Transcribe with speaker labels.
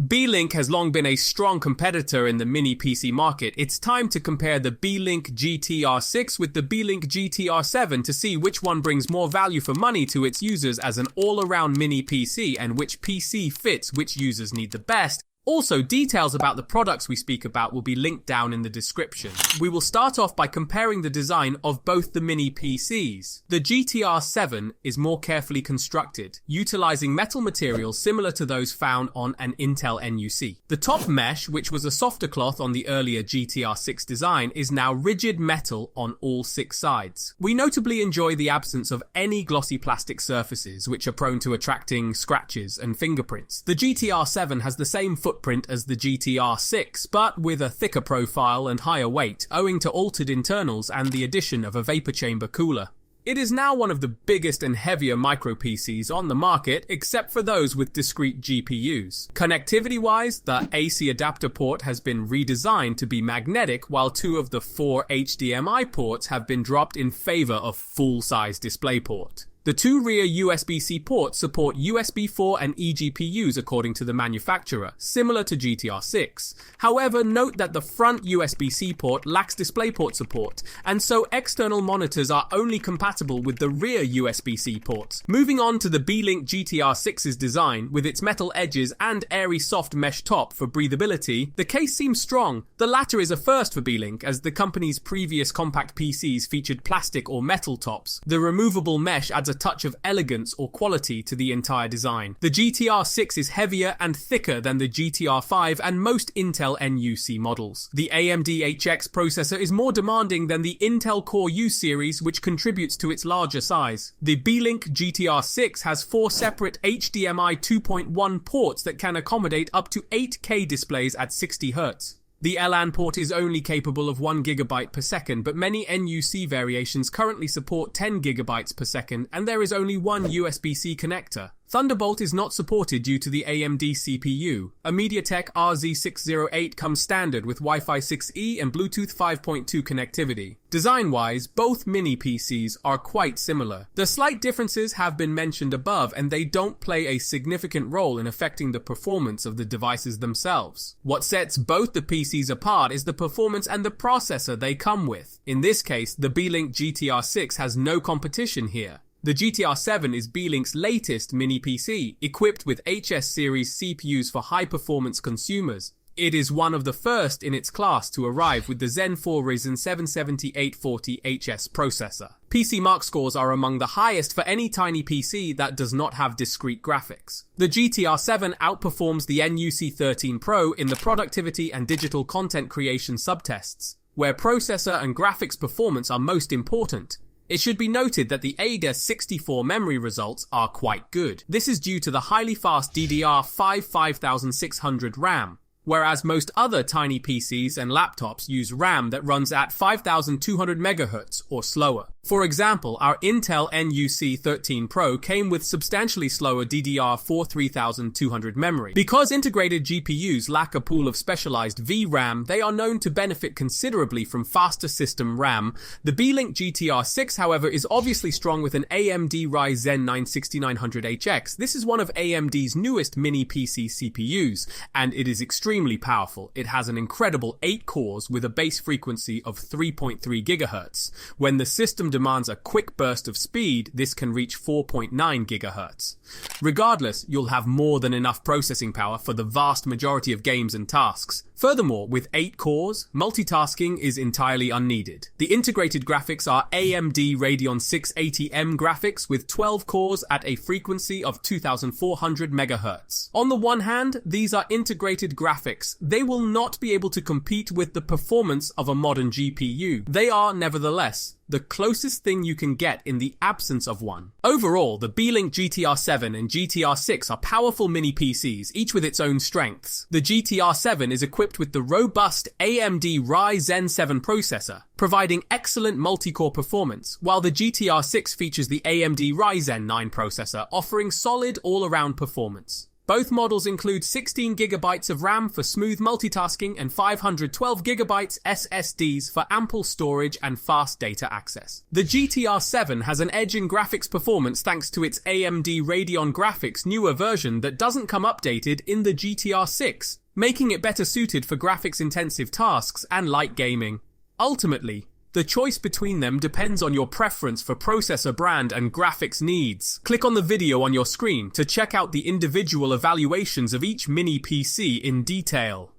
Speaker 1: Beelink has long been a strong competitor in the mini PC market. It's time to compare the Beelink GTR6 with the Beelink GTR7 to see which one brings more value for money to its users as an all-around mini PC and which PC fits which users need the best. Also, details about the products we speak about will be linked down in the description. We will start off by comparing the design of both the mini PCs. The GTR7 is more carefully constructed, utilizing metal materials similar to those found on an Intel NUC. The top mesh, which was a softer cloth on the earlier GTR6 design, is now rigid metal on all 6 sides. We notably enjoy the absence of any glossy plastic surfaces, which are prone to attracting scratches and fingerprints. The GTR7 has the same footprint as the GTR6, but with a thicker profile and higher weight, owing to altered internals and the addition of a vapor chamber cooler. It is now one of the biggest and heavier micro PCs on the market, except for those with discrete GPUs. Connectivity-wise, the AC adapter port has been redesigned to be magnetic, while 2 of the 4 HDMI ports have been dropped in favor of full-size DisplayPort. The 2 rear USB-C ports support USB 4 and eGPUs according to the manufacturer, similar to GTR6. However, note that the front USB-C port lacks DisplayPort support, and so external monitors are only compatible with the rear USB-C ports. Moving on to the Beelink GTR6's design, with its metal edges and airy soft mesh top for breathability, the case seems strong. The latter is a first for Beelink, as the company's previous compact PCs featured plastic or metal tops. The removable mesh adds a touch of elegance or quality to the entire design. The GTR6 is heavier and thicker than the GTR5 and most Intel NUC models. The AMD HX processor is more demanding than the Intel Core U series, which contributes to its larger size. The Beelink GTR6 has 4 separate HDMI 2.1 ports that can accommodate up to 8K displays at 60 Hz. The LAN port is only capable of 1 GB per second, but many NUC variations currently support 10 GB per second, and there is only one USB-C connector. Thunderbolt is not supported due to the AMD CPU. A MediaTek RZ608 comes standard with Wi-Fi 6E and Bluetooth 5.2 connectivity. Design-wise, both mini PCs are quite similar. The slight differences have been mentioned above, and they don't play a significant role in affecting the performance of the devices themselves. What sets both the PCs apart is the performance and the processor they come with. In this case, the Beelink GTR6 has no competition here. The GTR7 is Beelink's latest mini PC, equipped with HS series CPUs for high-performance consumers. It is one of the first in its class to arrive with the Zen 4 Ryzen 7 7840 HS processor. PC Mark scores are among the highest for any tiny PC that does not have discrete graphics. The GTR7 outperforms the NUC 13 Pro in the productivity and digital content creation subtests, where processor and graphics performance are most important. It should be noted that the ADA 64 memory results are quite good. This is due to the highly fast DDR5 5600 RAM, whereas most other tiny PCs and laptops use RAM that runs at 5200 MHz or slower. For example, our Intel NUC 13 Pro came with substantially slower DDR4 3200 memory. Because integrated GPUs lack a pool of specialized VRAM, they are known to benefit considerably from faster system RAM. The Beelink GTR6, however, is obviously strong with an AMD Ryzen 9 6900HX. This is one of AMD's newest mini PC CPUs, and it is extremely powerful. It has an incredible 8 cores with a base frequency of 3.3 GHz. When the system demands a quick burst of speed, this can reach 4.9 GHz. Regardless, you'll have more than enough processing power for the vast majority of games and tasks. Furthermore, with 8 cores, multitasking is entirely unneeded. The integrated graphics are AMD Radeon 680M graphics with 12 cores at a frequency of 2400 MHz. On the one hand, these are integrated graphics. They will not be able to compete with the performance of a modern GPU. They are, nevertheless, the closest thing you can get in the absence of one. Overall, the Beelink GTR7 and GTR6 are powerful mini PCs, each with its own strengths. The GTR7 is equipped with the robust AMD Ryzen 7 processor, providing excellent multi-core performance, while the GTR6 features the AMD Ryzen 9 processor, offering solid all-around performance. Both models include 16GB of RAM for smooth multitasking and 512GB SSDs for ample storage and fast data access. The GTR7 has an edge in graphics performance thanks to its AMD Radeon Graphics newer version that doesn't come updated in the GTR6, making it better suited for graphics-intensive tasks and light gaming. Ultimately, the choice between them depends on your preference for processor brand and graphics needs. Click on the video on your screen to check out the individual evaluations of each mini PC in detail.